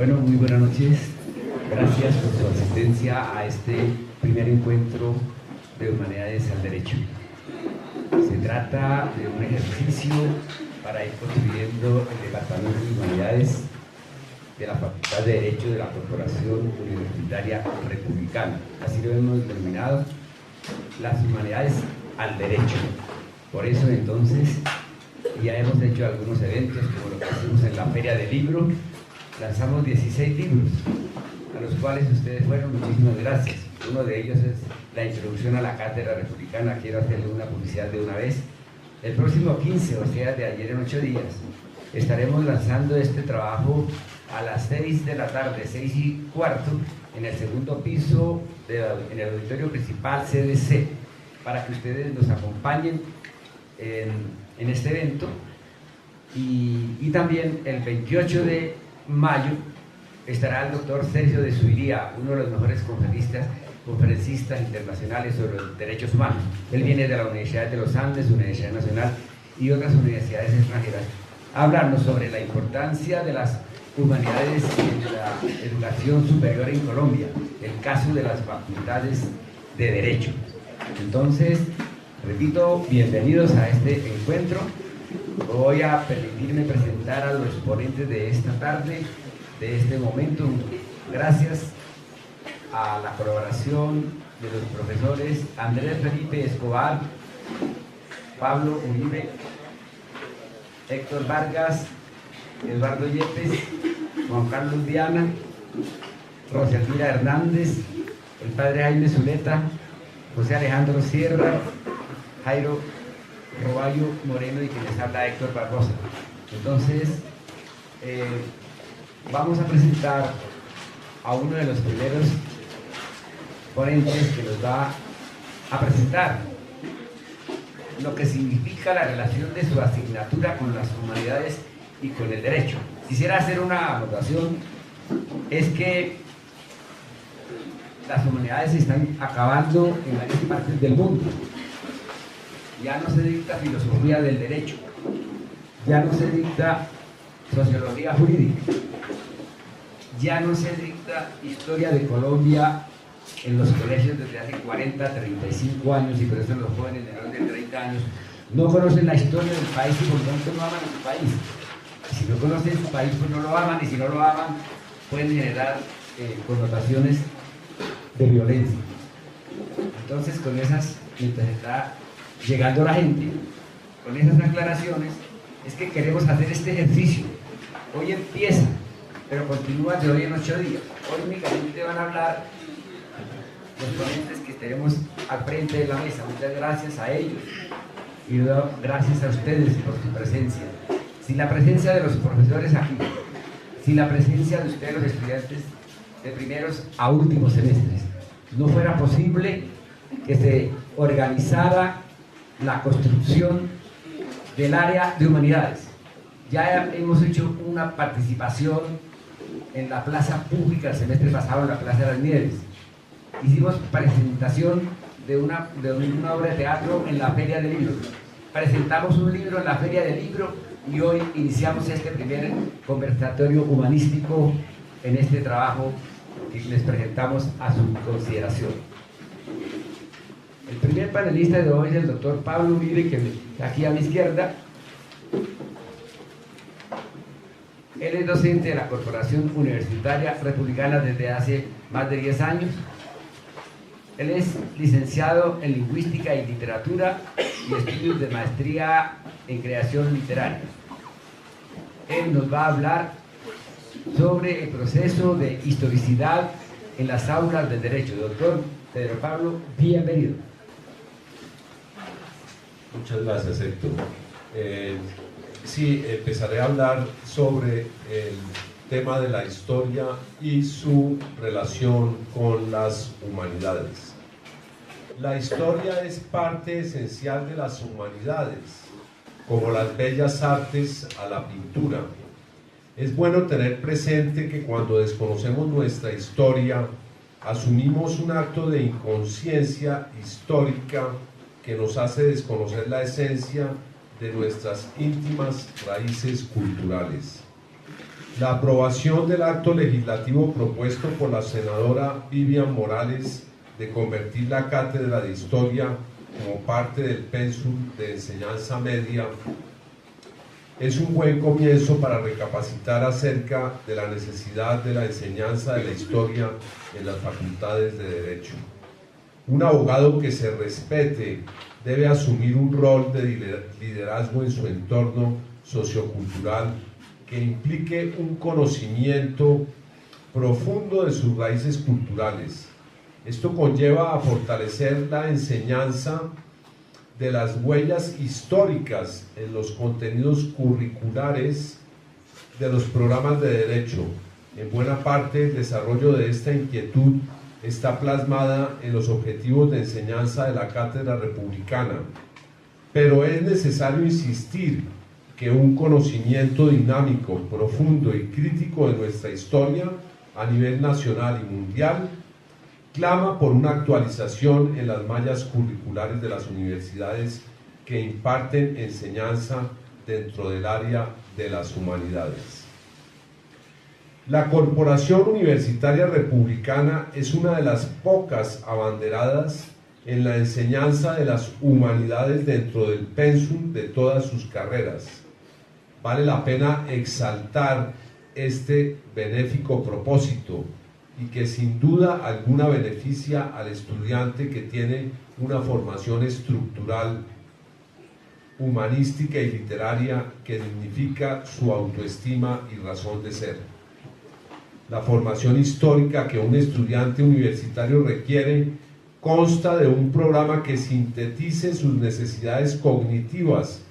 Bueno, muy buenas noches. Gracias por su asistencia a este primer encuentro de Humanidades al Derecho. Se trata de un ejercicio para ir construyendo el Departamento de Humanidades de la Facultad de Derecho de la Corporación Universitaria Republicana. Así lo hemos denominado, las Humanidades al Derecho. Por eso entonces ya hemos hecho algunos eventos, como lo que hicimos en la Feria del Libro. Lanzamos 16 libros, a los cuales ustedes fueron, muchísimas gracias. Uno de ellos es la introducción a la Cátedra Republicana. Quiero hacerle una publicidad de una vez. El próximo 15, o sea, de ayer en 8 días, estaremos lanzando este trabajo a las 6 de la tarde, 6:15, en el segundo piso, en el auditorio principal CDC, para que ustedes nos acompañen en este evento. Y también el 28 de mayo estará el doctor Sergio de Suiría, uno de los mejores conferencistas internacionales sobre los derechos humanos. Él viene de la Universidad de los Andes, Universidad Nacional y otras universidades extranjeras, a hablarnos sobre la importancia de las humanidades en la educación superior en Colombia, el caso de las facultades de Derecho. Entonces, repito, bienvenidos a este encuentro. Voy a permitirme presentar a los ponentes de esta tarde, de este momento, gracias a la colaboración de los profesores Andrés Felipe Escobar, Pablo Uribe, Héctor Vargas, Eduardo Yepes, Juan Carlos Diana, Rosalía Hernández, el padre Jaime Zuleta, José Alejandro Sierra, Jairo Roballo Moreno y quien les habla Héctor Barbosa. Entonces, vamos a presentar a uno de los primeros ponentes que nos va a presentar lo que significa la relación de su asignatura con las humanidades y con el derecho. Quisiera hacer una anotación, es que las humanidades se están acabando en varias partes del mundo. Ya no se dicta filosofía del derecho, ya no se dicta sociología jurídica, ya no se dicta historia de Colombia en los colegios desde hace 40, 35 años, y por eso los jóvenes menores de 30 años no conocen la historia del país y por lo tanto no aman su país. Si no conocen su país, pues no lo aman, y si no lo aman, pueden generar connotaciones de violencia. Entonces, con esas, mientras está llegando la gente, con esas aclaraciones, es que queremos hacer este ejercicio. Hoy empieza, pero continúa de hoy en 8 días. Hoy únicamente van a hablar los ponentes que tenemos al frente de la mesa. Muchas gracias a ellos y gracias a ustedes por su presencia. Sin la presencia de los profesores aquí, sin la presencia de ustedes, los estudiantes de primeros a últimos semestres, no fuera posible que se organizara la construcción del área de humanidades. Ya hemos hecho una participación en la plaza pública el semestre pasado, en la Plaza de las Nieves. Hicimos presentación de una obra de teatro en la Feria del Libro. Presentamos un libro en la Feria del Libro y hoy iniciamos este primer conversatorio humanístico en este trabajo que les presentamos a su consideración. El primer panelista de hoy es el doctor Pablo Uribe, que está aquí a mi izquierda. Él es docente de la Corporación Universitaria Republicana desde hace más de 10 años. Él es licenciado en Lingüística y Literatura y estudios de maestría en Creación Literaria. Él nos va a hablar sobre el proceso de historicidad en las aulas del derecho. Doctor Pedro Pablo, bienvenido. Muchas gracias, Héctor. Sí, empezaré a hablar sobre el tema de la historia y su relación con las humanidades. La historia es parte esencial de las humanidades, como las bellas artes a la pintura. Es bueno tener presente que cuando desconocemos nuestra historia, asumimos un acto de inconsciencia histórica que nos hace desconocer la esencia de nuestras íntimas raíces culturales. La aprobación del acto legislativo propuesto por la senadora Vivian Morales de convertir la Cátedra de Historia como parte del pensum de enseñanza media es un buen comienzo para recapacitar acerca de la necesidad de la enseñanza de la historia en las facultades de Derecho. Un abogado que se respete debe asumir un rol de liderazgo en su entorno sociocultural que implique un conocimiento profundo de sus raíces culturales. Esto conlleva a fortalecer la enseñanza de las huellas históricas en los contenidos curriculares de los programas de derecho. En buena parte, el desarrollo de esta inquietud está plasmada en los objetivos de enseñanza de la Cátedra Republicana, pero es necesario insistir que un conocimiento dinámico, profundo y crítico de nuestra historia a nivel nacional y mundial clama por una actualización en las mallas curriculares de las universidades que imparten enseñanza dentro del área de las humanidades. La Corporación Universitaria Republicana es una de las pocas abanderadas en la enseñanza de las humanidades dentro del pensum de todas sus carreras. Vale la pena exaltar este benéfico propósito y que sin duda alguna beneficia al estudiante que tiene una formación estructural, humanística y literaria que dignifica su autoestima y razón de ser. La formación histórica que un estudiante universitario requiere consta de un programa que sintetice sus necesidades cognitivas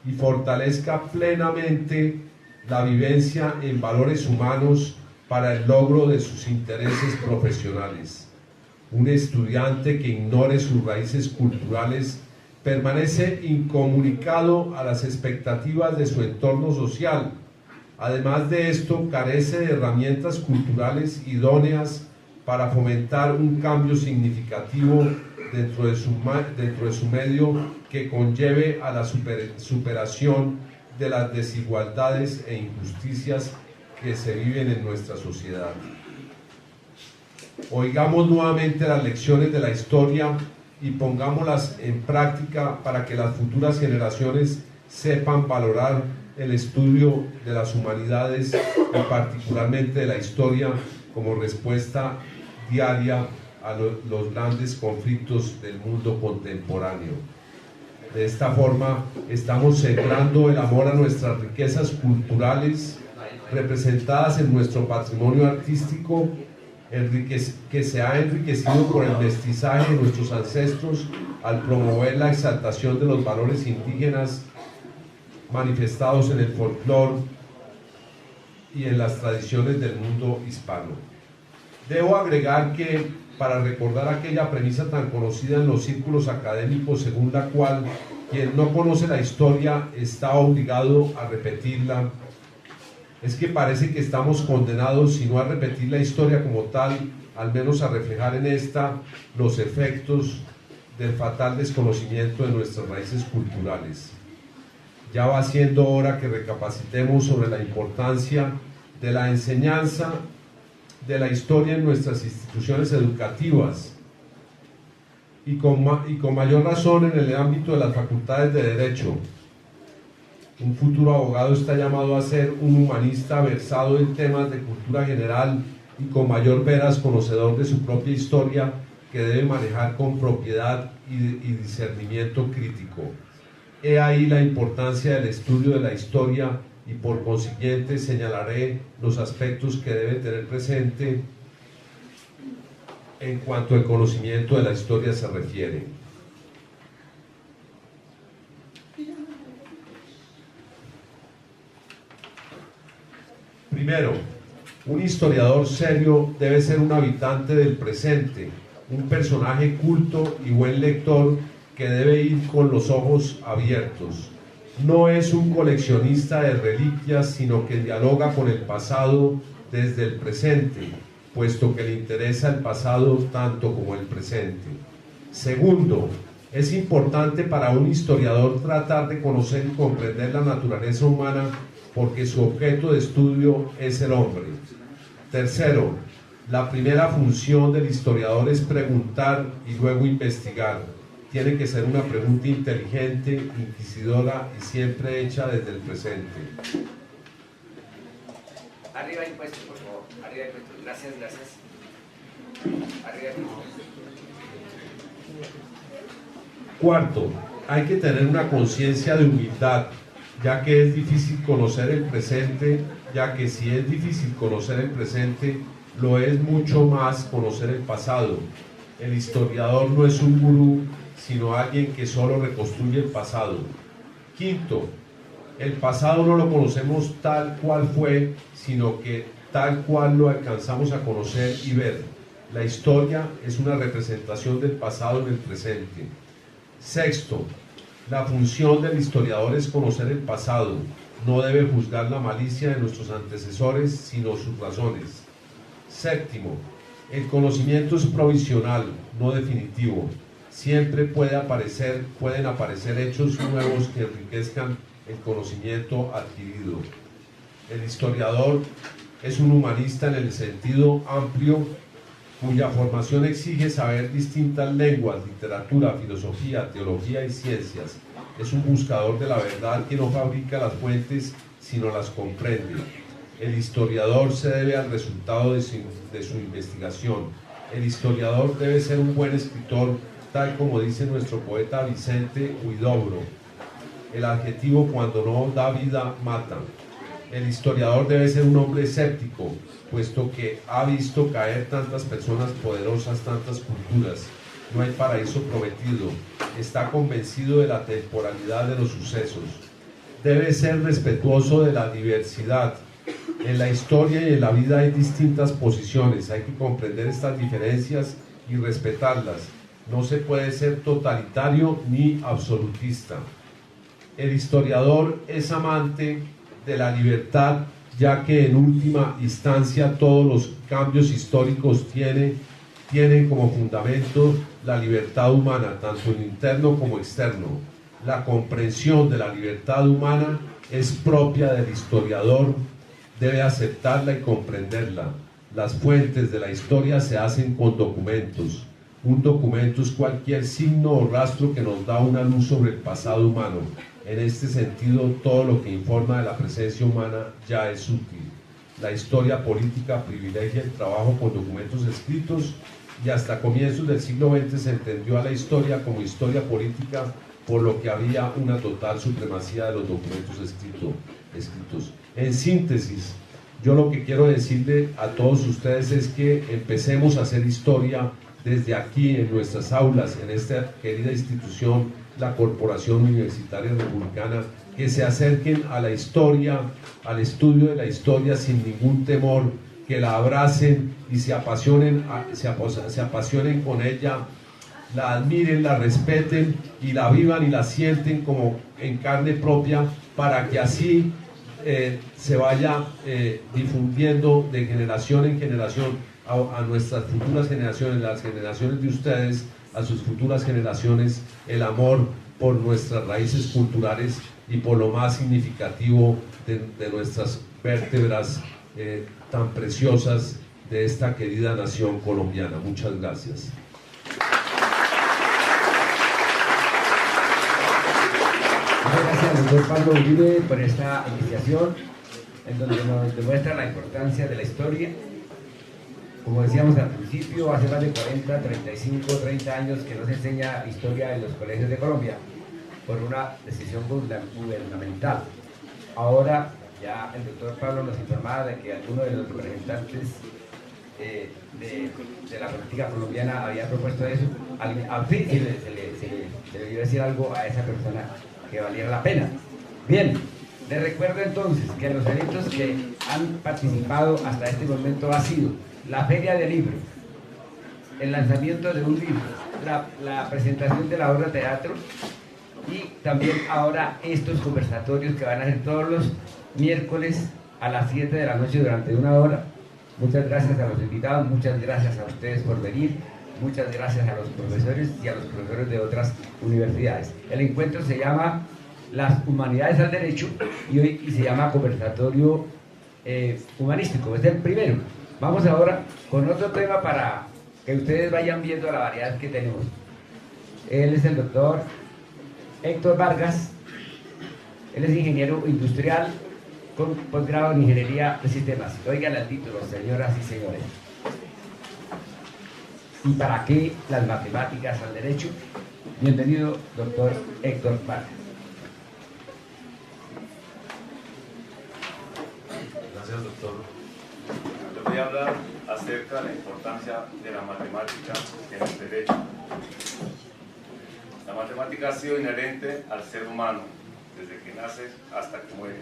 y fortalezca plenamente la vivencia en valores humanos para el logro de sus intereses profesionales. Un estudiante que ignore sus raíces culturales permanece incomunicado a las expectativas de su entorno social. Además de esto, carece de herramientas culturales idóneas para fomentar un cambio significativo dentro de su medio que conlleve a la superación de las desigualdades e injusticias que se viven en nuestra sociedad. Oigamos nuevamente las lecciones de la historia y pongámoslas en práctica para que las futuras generaciones sepan valorar el estudio de las humanidades y particularmente de la historia como respuesta diaria a los grandes conflictos del mundo contemporáneo. De esta forma estamos centrando el amor a nuestras riquezas culturales representadas en nuestro patrimonio artístico que se ha enriquecido por el mestizaje de nuestros ancestros al promover la exaltación de los valores indígenas manifestados en el folclore y en las tradiciones del mundo hispano. Debo agregar que, para recordar aquella premisa tan conocida en los círculos académicos según la cual quien no conoce la historia está obligado a repetirla, es que parece que estamos condenados, si no a repetir la historia como tal, al menos a reflejar en esta los efectos del fatal desconocimiento de nuestras raíces culturales. Ya va siendo hora que recapacitemos sobre la importancia de la enseñanza de la historia en nuestras instituciones educativas y con mayor razón en el ámbito de las facultades de Derecho. Un futuro abogado está llamado a ser un humanista versado en temas de cultura general y con mayor veras conocedor de su propia historia que debe manejar con propiedad y discernimiento crítico. He ahí la importancia del estudio de la historia y por consiguiente señalaré los aspectos que debe tener presente en cuanto al conocimiento de la historia se refiere. Primero, un historiador serio debe ser un habitante del presente, un personaje culto y buen lector que debe ir con los ojos abiertos. No es un coleccionista de reliquias, sino que dialoga con el pasado desde el presente, puesto que le interesa el pasado tanto como el presente. Segundo, es importante para un historiador tratar de conocer y comprender la naturaleza humana porque su objeto de estudio es el hombre. Tercero, la primera función del historiador es preguntar y luego investigar. Tiene que ser una pregunta inteligente, inquisidora y siempre hecha desde el presente. Arriba impuestos, por favor. Arriba impuestos. Gracias, gracias. Arriba impuestos. Cuarto, hay que tener una conciencia de humildad, ya que es difícil conocer el presente, ya que si es difícil conocer el presente, lo es mucho más conocer el pasado. El historiador no es un gurú, sino alguien que solo reconstruye el pasado. Quinto, el pasado no lo conocemos tal cual fue, sino que tal cual lo alcanzamos a conocer y ver. La historia es una representación del pasado en el presente. Sexto, la función del historiador es conocer el pasado. No debe juzgar la malicia de nuestros antecesores, sino sus razones. Séptimo, el conocimiento es provisional, no definitivo. Siempre pueden aparecer hechos nuevos que enriquezcan el conocimiento adquirido. El historiador es un humanista en el sentido amplio, cuya formación exige saber distintas lenguas, literatura, filosofía, teología y ciencias. Es un buscador de la verdad que no fabrica las fuentes, sino las comprende. El historiador se debe al resultado de su investigación. El historiador debe ser un buen escritor, tal como dice nuestro poeta Vicente Huidobro. El adjetivo cuando no da vida mata. El historiador debe ser un hombre escéptico, puesto que ha visto caer tantas personas poderosas, tantas culturas. No hay paraíso prometido. Está convencido de la temporalidad de los sucesos. Debe ser respetuoso de la diversidad. En la historia y en la vida hay distintas posiciones. Hay que comprender estas diferencias y respetarlas. No se puede ser totalitario ni absolutista. El historiador es amante de la libertad, ya que en última instancia todos los cambios históricos tienen como fundamento la libertad humana, tanto en interno como externo. La comprensión de la libertad humana es propia del historiador, debe aceptarla y comprenderla. Las fuentes de la historia se hacen con documentos. Un documento es cualquier signo o rastro que nos da una luz sobre el pasado humano. En este sentido, todo lo que informa de la presencia humana ya es útil. La historia política privilegia el trabajo con documentos escritos y hasta comienzos del siglo XX se entendió a la historia como historia política, por lo que había una total supremacía de los documentos escritos. En síntesis, yo lo que quiero decirle a todos ustedes es que empecemos a hacer historia desde aquí, en nuestras aulas, en esta querida institución, la Corporación Universitaria Republicana, que se acerquen a la historia, al estudio de la historia sin ningún temor, que la abracen y se apasionen con ella, la admiren, la respeten y la vivan y la sienten como en carne propia, para que así se vaya difundiendo de generación en generación a nuestras futuras generaciones, las generaciones de ustedes, a sus futuras generaciones, el amor por nuestras raíces culturales y por lo más significativo de nuestras vértebras tan preciosas de esta querida nación colombiana. Muchas gracias. Muchas gracias al doctor Pablo Uribe por esta iniciación, en donde nos demuestra la importancia de la historia. Como decíamos al principio, hace más de 40, 35, 30 años que no se enseña historia en los colegios de Colombia por una decisión gubernamental. Ahora ya el doctor Pablo nos informaba de que alguno de los representantes de la política colombiana había propuesto eso. Al fin se le debió decir algo a esa persona que valiera la pena. Bien, les recuerdo entonces que los eventos que han participado hasta este momento ha sido la Feria del Libro, el lanzamiento de un libro, la presentación de la obra de teatro y también ahora estos conversatorios que van a ser todos los miércoles a las 7 de la noche durante 1 hora. Muchas gracias a los invitados, muchas gracias a ustedes por venir, muchas gracias a los profesores y a los profesores de otras universidades. El encuentro se llama las humanidades al derecho y se llama conversatorio humanístico, es el primero. Vamos ahora con otro tema para que ustedes vayan viendo la variedad que tenemos. Él es el doctor Héctor Vargas, él es ingeniero industrial con posgrado en ingeniería de sistemas. Oigan el título, señoras y señores. ¿Y para qué las matemáticas al derecho? Bienvenido, doctor Héctor Vargas. Gracias, doctor. Les voy a hablar acerca de la importancia de la matemática en el derecho. La matemática ha sido inherente al ser humano, desde que nace hasta que muere.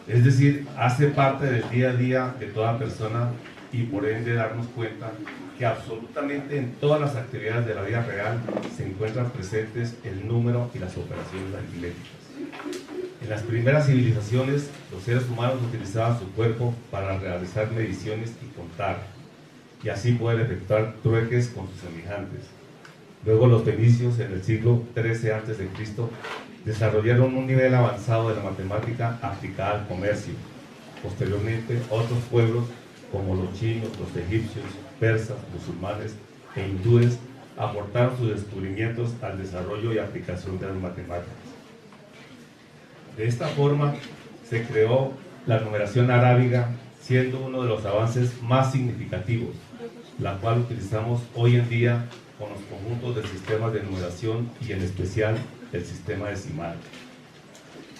Es decir, hace parte del día a día de toda persona y por ende darnos cuenta que absolutamente en todas las actividades de la vida real se encuentran presentes el número y las operaciones aritméticas. En las primeras civilizaciones, los seres humanos utilizaban su cuerpo para realizar mediciones y contar, y así poder efectuar trueques con sus semejantes. Luego los fenicios, en el siglo XIII a.C., desarrollaron un nivel avanzado de la matemática aplicada al comercio. Posteriormente, otros pueblos como los chinos, los egipcios, persas, musulmanes e hindúes aportaron sus descubrimientos al desarrollo y aplicación de las matemáticas. De esta forma se creó la numeración arábiga, siendo uno de los avances más significativos, la cual utilizamos hoy en día con los conjuntos de sistemas de numeración y en especial el sistema decimal.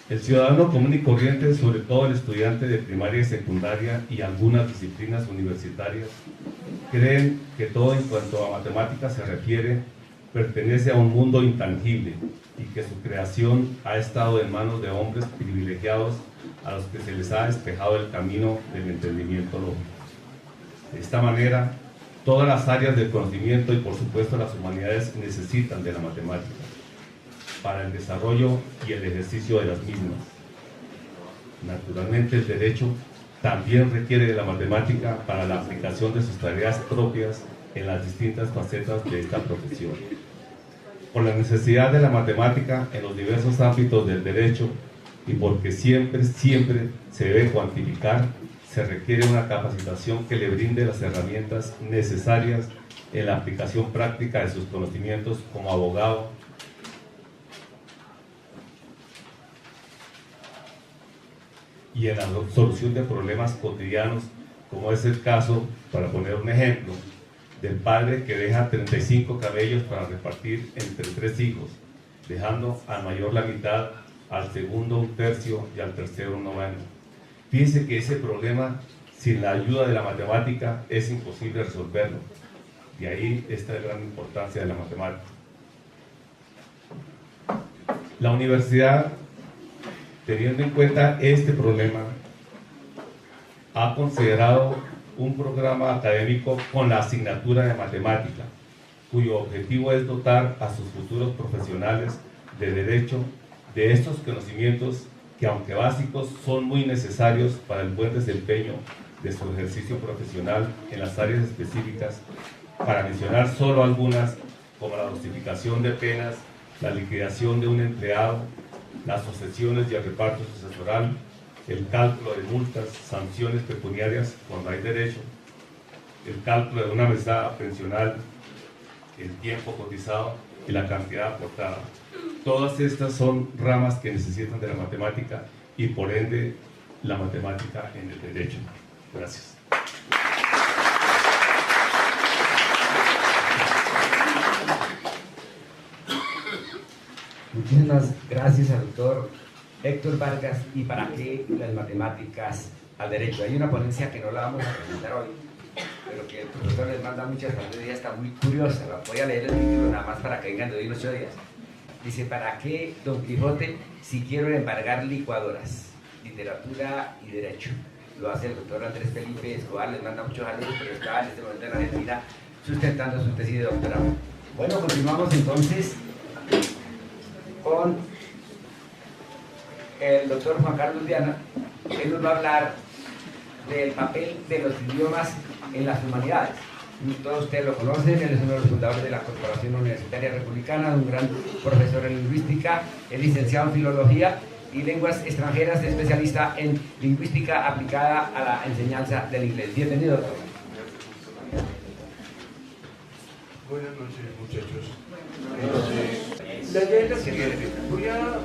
El ciudadano común y corriente, sobre todo el estudiante de primaria y secundaria y algunas disciplinas universitarias, creen que todo en cuanto a matemáticas se refiere pertenece a un mundo intangible y que su creación ha estado en manos de hombres privilegiados a los que se les ha despejado el camino del entendimiento lógico. De esta manera, todas las áreas del conocimiento y por supuesto las humanidades necesitan de la matemática para el desarrollo y el ejercicio de las mismas. Naturalmente, el derecho también requiere de la matemática para la aplicación de sus tareas propias en las distintas facetas de esta profesión. Por la necesidad de la matemática en los diversos ámbitos del derecho y porque siempre se debe cuantificar, se requiere una capacitación que le brinde las herramientas necesarias en la aplicación práctica de sus conocimientos como abogado, y en la solución de problemas cotidianos, como es el caso, para poner un ejemplo, del padre que deja 35 cabellos para repartir entre 3 hijos, dejando al mayor la mitad, al segundo un tercio y al tercero un noveno. Fíjense que ese problema, sin la ayuda de la matemática, es imposible resolverlo. De ahí esta gran importancia de la matemática. La universidad, teniendo en cuenta este problema, ha considerado un programa académico con la asignatura de matemática, cuyo objetivo es dotar a sus futuros profesionales de derecho de estos conocimientos que, aunque básicos, son muy necesarios para el buen desempeño de su ejercicio profesional en las áreas específicas, para mencionar solo algunas, como la justificación de penas, la liquidación de un empleado, las sucesiones y el reparto sucesoral, el cálculo de multas, sanciones pecuniarias cuando hay derecho, el cálculo de una mesada pensional, el tiempo cotizado y la cantidad aportada. Todas estas son ramas que necesitan de la matemática y por ende la matemática en el derecho. Gracias. Muchísimas gracias al doctor Héctor Vargas. ¿Y para qué las matemáticas al derecho? Hay una ponencia que no la vamos a presentar hoy, pero que el profesor les manda muchas saludos y está muy curiosa. Voy a leer el título nada más para que vengan de hoy en 8 días. Dice: ¿para qué Don Quijote si quiero embargar licuadoras? Literatura y derecho. Lo hace el doctor Andrés Felipe Escobar, les manda muchos saludos, pero está en este momento en Argentina sustentando su tesis de doctorado. Bueno, continuamos entonces con el doctor Juan Carlos Viana. Él nos va a hablar del papel de los idiomas en las humanidades. Todos ustedes lo conocen, él es uno de los fundadores de la Corporación Universitaria Republicana, un gran profesor en lingüística, es licenciado en filología y lenguas extranjeras, especialista en lingüística aplicada a la enseñanza del inglés. Bienvenido, doctor. Buenas noches, muchachos. La idea es la siguiente. Voy a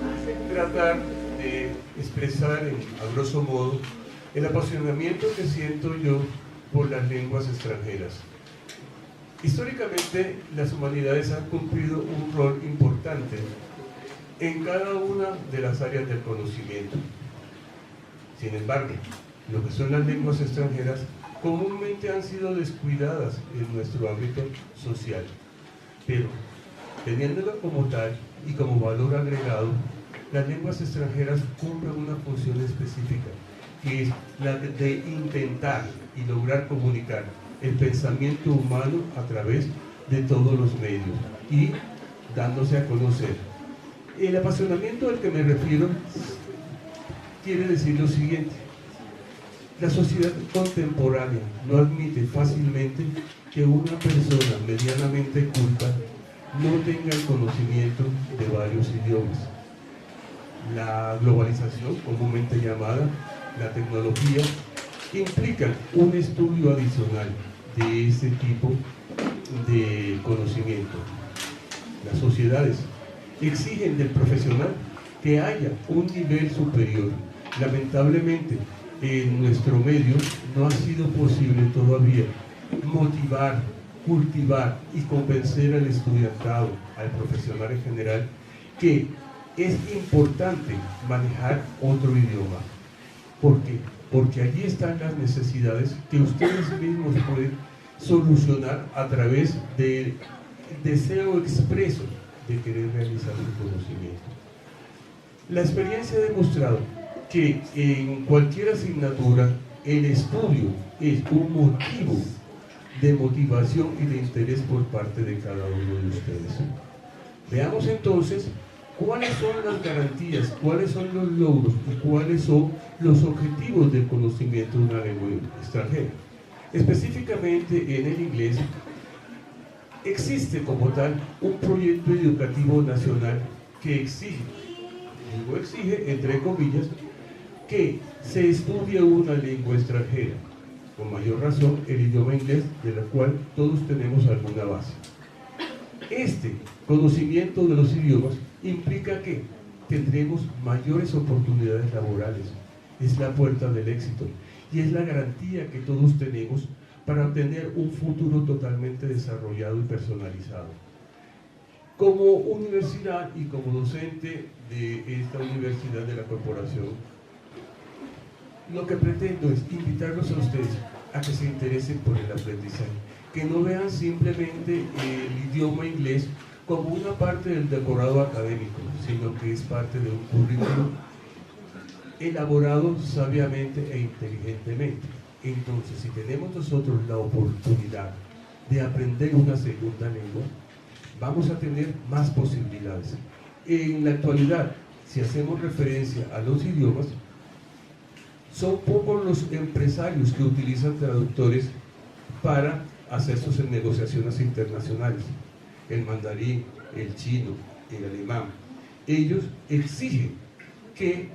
tratar de expresar a grosso modo el apasionamiento que siento yo por las lenguas extranjeras. Históricamente, las humanidades han cumplido un rol importante en cada una de las áreas del conocimiento. Sin embargo, lo que son las lenguas extranjeras comúnmente han sido descuidadas en nuestro ámbito social, pero teniéndolo como tal y como valor agregado, las lenguas extranjeras cumplen una función específica, que es la de intentar y lograr comunicar el pensamiento humano a través de todos los medios y dándose a conocer. El apasionamiento al que me refiero quiere decir lo siguiente: la sociedad contemporánea no admite fácilmente que una persona medianamente culta no tenga el conocimiento de varios idiomas. La globalización, comúnmente llamada la tecnología, implica un estudio adicional de ese tipo de conocimiento. Las sociedades exigen del profesional que haya un nivel superior. Lamentablemente, en nuestro medio no ha sido posible todavía motivar, cultivar y convencer al estudiantado, al profesional en general, que es importante manejar otro idioma. ¿Por qué? Porque allí están las necesidades que ustedes mismos pueden solucionar a través del deseo expreso de querer realizar su conocimiento. La experiencia ha demostrado que en cualquier asignatura el estudio es un motivo de motivación y de interés por parte de cada uno de ustedes. Veamos entonces cuáles son las garantías, cuáles son los logros y cuáles son los objetivos del conocimiento de una lengua extranjera. Específicamente en el inglés, existe como tal un proyecto educativo nacional que exige, digo exige entre comillas, que se estudie una lengua extranjera, con mayor razón el idioma inglés, de la cual todos tenemos alguna base. Este conocimiento de los idiomas implica que tendremos mayores oportunidades laborales. Es la puerta del éxito y es la garantía que todos tenemos para obtener un futuro totalmente desarrollado y personalizado. Como universidad y como docente de esta universidad de la corporación, lo que pretendo es invitarlos a ustedes a que se interesen por el aprendizaje, que no vean simplemente el idioma inglés como una parte del decorado académico, sino que es parte de un currículum elaborado sabiamente e inteligentemente. Entonces, si tenemos nosotros la oportunidad de aprender una segunda lengua, vamos a tener más posibilidades. En la actualidad, si hacemos referencia a los idiomas, son pocos los empresarios que utilizan traductores para hacer sus negociaciones internacionales. El mandarín, el chino, el alemán, ellos exigen que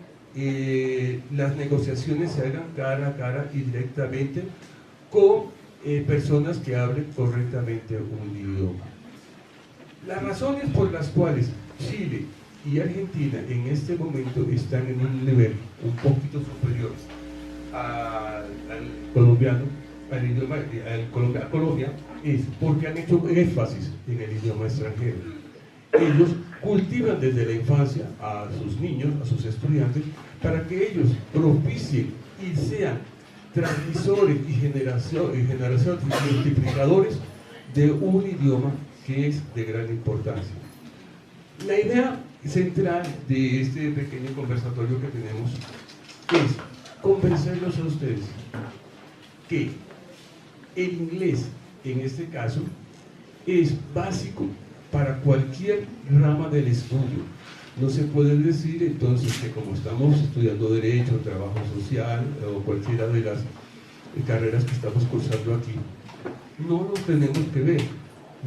las negociaciones se hagan cara a cara y directamente con personas que hablen correctamente un idioma. Las razones por las cuales Chile y Argentina en este momento están en un nivel un poquito superior al colombiano, a Colombia, es porque han hecho énfasis en el idioma extranjero. Ellos cultivan desde la infancia a sus niños, a sus estudiantes, para que ellos propicien y sean transmisores y generación multiplicadores de un idioma que es de gran importancia. La idea central de este pequeño conversatorio que tenemos es convencerlos a ustedes que el inglés, en este caso, es básico para cualquier rama del estudio. No se puede decir entonces que como estamos estudiando Derecho, Trabajo Social o cualquiera de las carreras que estamos cursando aquí, no lo tenemos que ver.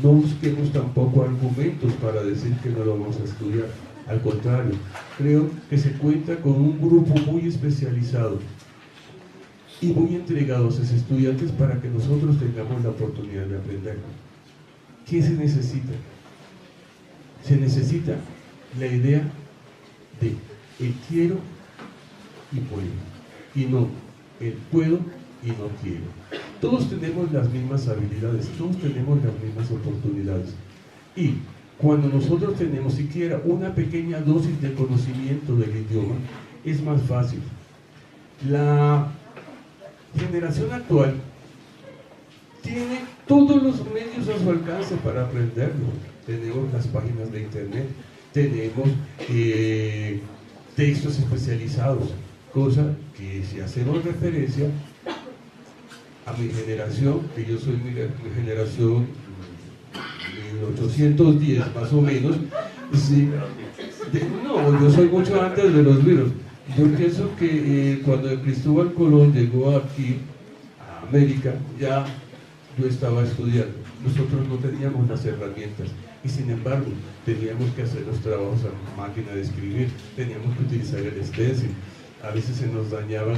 No busquemos tampoco argumentos para decir que no lo vamos a estudiar. Al contrario, creo que se cuenta con un grupo muy especializado y muy entregado a sus estudiantes para que nosotros tengamos la oportunidad de aprender. ¿Qué se necesita? Se necesita la idea de el quiero y puedo, y no el puedo y no quiero. Todos tenemos las mismas habilidades, todos tenemos las mismas oportunidades, y cuando nosotros tenemos siquiera una pequeña dosis de conocimiento del idioma, es más fácil. La generación actual tiene todos los medios a su alcance para aprenderlo. Tenemos las páginas de internet, tenemos textos especializados, cosa que si hacemos referencia a mi generación, que yo soy mi generación 1810 más o menos, sí, no, yo soy mucho antes de los virus. Yo pienso que cuando Cristóbal Colón llegó aquí a América, ya yo estaba estudiando. Nosotros no teníamos las herramientas y sin embargo teníamos que hacer los trabajos a máquina de escribir, teníamos que utilizar el stencil, a veces se nos dañaban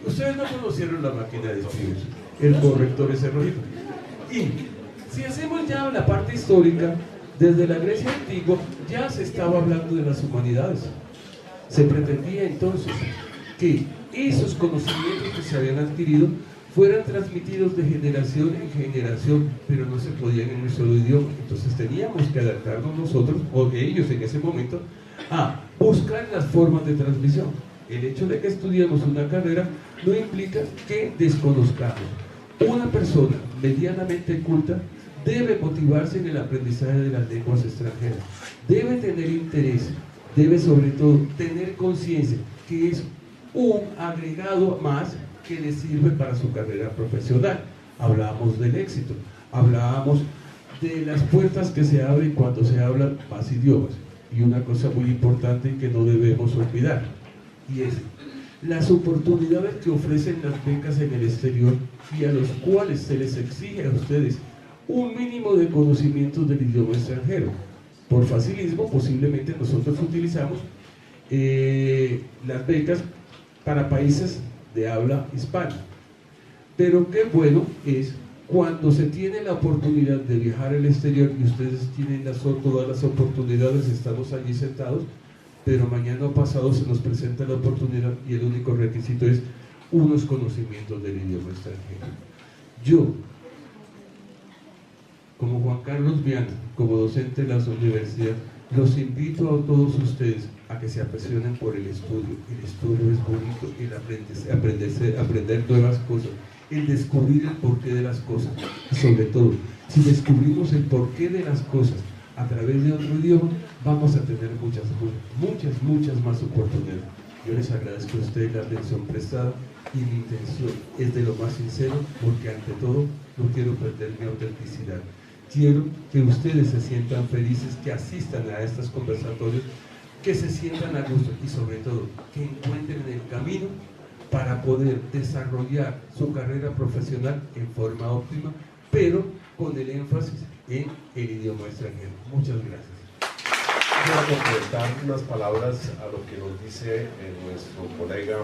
ustedes no conocieron la máquina de escribir, el corrector ese rojito. Y si hacemos ya la parte histórica, desde la Grecia antigua ya se estaba hablando de las humanidades. Se pretendía entonces que esos conocimientos que se habían adquirido fueran transmitidos de generación en generación, pero no se podían en un solo idioma. Entonces teníamos que adaptarnos nosotros, o ellos en ese momento, a buscar las formas de transmisión. El hecho de que estudiemos una carrera no implica que desconozcamos. Una persona medianamente culta debe motivarse en el aprendizaje de las lenguas extranjeras, debe tener interés, debe sobre todo tener conciencia que es un agregado más que le sirve para su carrera profesional. Hablábamos del éxito, hablábamos de las puertas que se abren cuando se hablan más idiomas, y una cosa muy importante que no debemos olvidar, y es las oportunidades que ofrecen las becas en el exterior y a los cuales se les exige a ustedes un mínimo de conocimientos del idioma extranjero. Por facilismo, posiblemente nosotros utilizamos las becas para países de habla hispana, pero qué bueno es cuando se tiene la oportunidad de viajar al exterior y ustedes tienen todas las oportunidades, estamos allí sentados, pero mañana o pasado se nos presenta la oportunidad y el único requisito es unos conocimientos del idioma extranjero. Yo, como Juan Carlos Viana, como docente de la universidad, los invito a todos ustedes a que se apasionen por el estudio. El estudio es bonito, el aprender nuevas cosas, el descubrir el porqué de las cosas. Y sobre todo, si descubrimos el porqué de las cosas a través de otro idioma, vamos a tener muchas más oportunidades. Yo les agradezco a ustedes la atención prestada y mi intención es de lo más sincero, porque ante todo no quiero perder mi autenticidad. Quiero que ustedes se sientan felices, que asistan a estos conversatorios, que se sientan a gusto y sobre todo que encuentren el camino para poder desarrollar su carrera profesional en forma óptima, pero con el énfasis en el idioma extranjero. Muchas gracias. Quiero completar unas palabras a lo que nos dice nuestro colega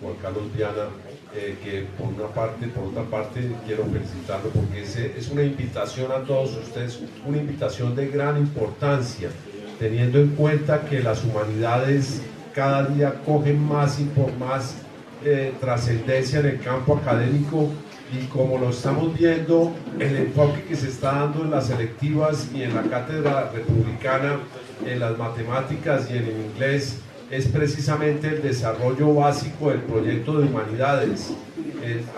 Juan Carlos Viana, que por otra parte quiero felicitarlo porque es una invitación a todos ustedes, una invitación de gran importancia, teniendo en cuenta que las humanidades cada día cogen más trascendencia en el campo académico, y como lo estamos viendo, el enfoque que se está dando en las selectivas y en la cátedra republicana, en las matemáticas y en el inglés, es precisamente el desarrollo básico del proyecto de humanidades.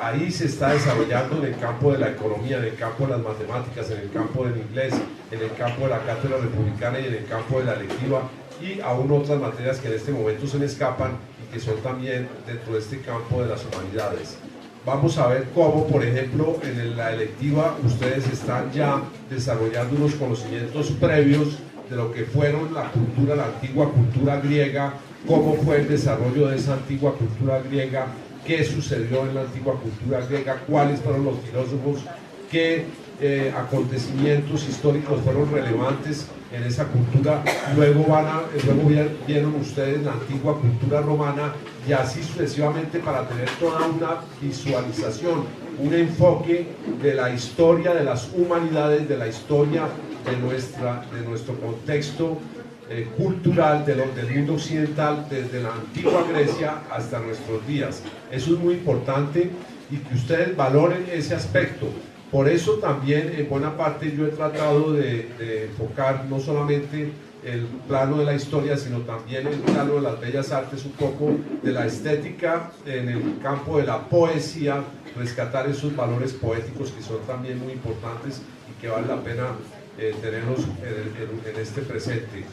Ahí se está desarrollando en el campo de la economía, en el campo de las matemáticas, en el campo del inglés, en el campo de la cátedra republicana y en el campo de la electiva, y aún otras materias que en este momento se me escapan y que son también dentro de este campo de las humanidades. Vamos a ver cómo, por ejemplo, en la electiva ustedes están ya desarrollando unos conocimientos previos de lo que fueron la antigua cultura griega, cómo fue el desarrollo de esa antigua cultura griega, qué sucedió en la antigua cultura griega, cuáles fueron los filósofos qué acontecimientos históricos fueron relevantes en esa cultura. Luego vieron ustedes la antigua cultura romana y así sucesivamente, para tener toda una visualización, un enfoque de la historia de las humanidades, de la historia de nuestro contexto cultural del mundo occidental, desde la antigua Grecia hasta nuestros días. Eso es muy importante y que ustedes valoren ese aspecto. Por eso también en buena parte yo he tratado de enfocar no solamente el plano de la historia, sino también el plano de las bellas artes, un poco de la estética en el campo de la poesía, rescatar esos valores poéticos que son también muy importantes y que vale la pena tenerlos en este presente.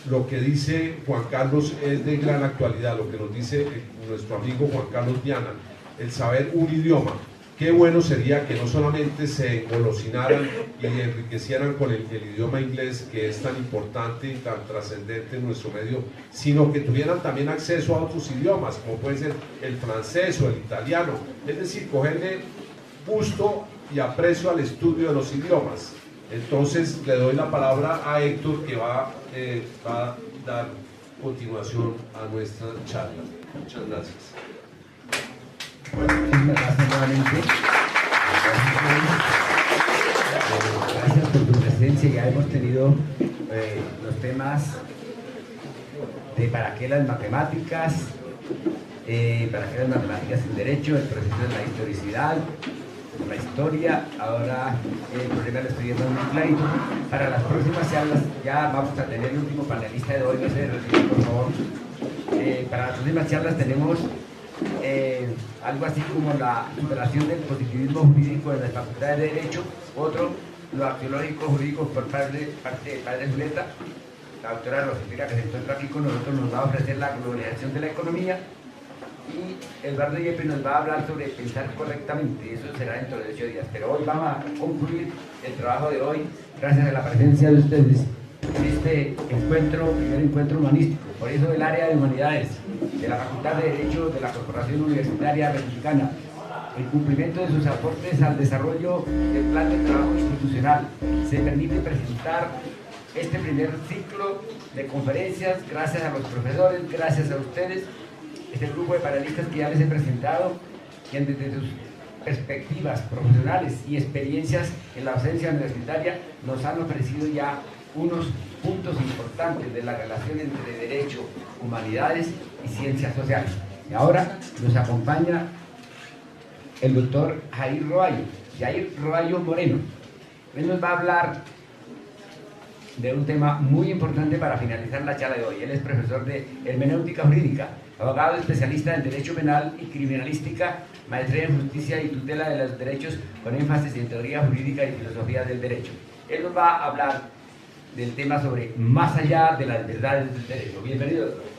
Lo que dice Juan Carlos es de gran actualidad, lo que nos dice nuestro amigo Juan Carlos Viana, el saber un idioma. Qué bueno sería que no solamente se engolosinaran y enriquecieran con el idioma inglés, que es tan importante y tan trascendente en nuestro medio, sino que tuvieran también acceso a otros idiomas, como puede ser el francés o el italiano. Es decir, cogerle gusto y aprecio al estudio de los idiomas. Entonces le doy la palabra a Héctor, que va a dar continuación a nuestra charla. Muchas gracias. Muchísimas gracias nuevamente. Gracias por tu presencia. Ya hemos tenido los temas de para qué las matemáticas, en derecho, el proceso de la historicidad, la historia. Ahora el problema lo estoy viendo muy clarito. Para las próximas charlas ya vamos a tener el último panelista de hoy, no se retire, por favor. Para las próximas charlas tenemos algo así como la superación del positivismo jurídico en la Facultad de Derecho, otro, lo axiológico jurídico por parte de Padre Zuleta. La doctora Rosita, que se encuentra aquí con nosotros, nos va a ofrecer la globalización de la economía, y Eduardo Yepes nos va a hablar sobre pensar correctamente. Eso será dentro de 8 días, pero hoy vamos a concluir el trabajo de hoy gracias a la presencia de ustedes en este encuentro, primer encuentro humanístico. Por eso el área de humanidades de la Facultad de Derecho de la Corporación Universitaria Mexicana, en cumplimiento de sus aportes al desarrollo del plan de trabajo institucional, se permite presentar este primer ciclo de conferencias gracias a los profesores, gracias a ustedes, este grupo de panelistas que ya les he presentado, quien desde sus perspectivas profesionales y experiencias en la docencia universitaria nos han ofrecido ya unos puntos importantes de la relación entre derecho, humanidades y ciencias sociales. Y ahora nos acompaña el doctor Jair Roallo Moreno. Él nos va a hablar de un tema muy importante para finalizar la charla de hoy. Él es profesor de hermenéutica jurídica, abogado especialista en derecho penal y criminalística, maestría en justicia y tutela de los derechos con énfasis en teoría jurídica y filosofía del derecho. Él nos va a hablar del tema sobre más allá de las verdades del derecho. Bienvenido, doctor.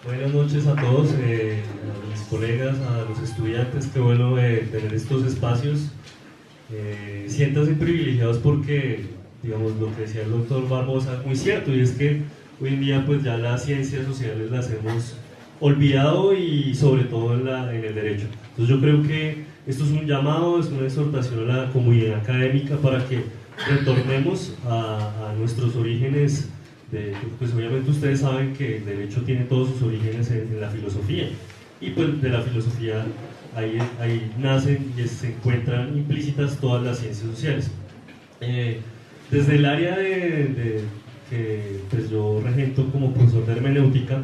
Buenas noches a todos, a mis colegas, a los estudiantes. Qué bueno tener estos espacios. Siéntanse privilegiados porque, digamos, lo que decía el doctor Barbosa es muy cierto, y es que hoy en día pues ya las ciencias sociales las hemos olvidado, y sobre todo en el derecho. Entonces yo creo que esto es un llamado, es una exhortación a la comunidad académica para que retornemos a nuestros orígenes. Pues obviamente ustedes saben que el derecho tiene todos sus orígenes en la filosofía, y pues de la filosofía ahí nacen y se encuentran implícitas todas las ciencias sociales. Desde el área que pues yo regento como profesor de hermenéutica,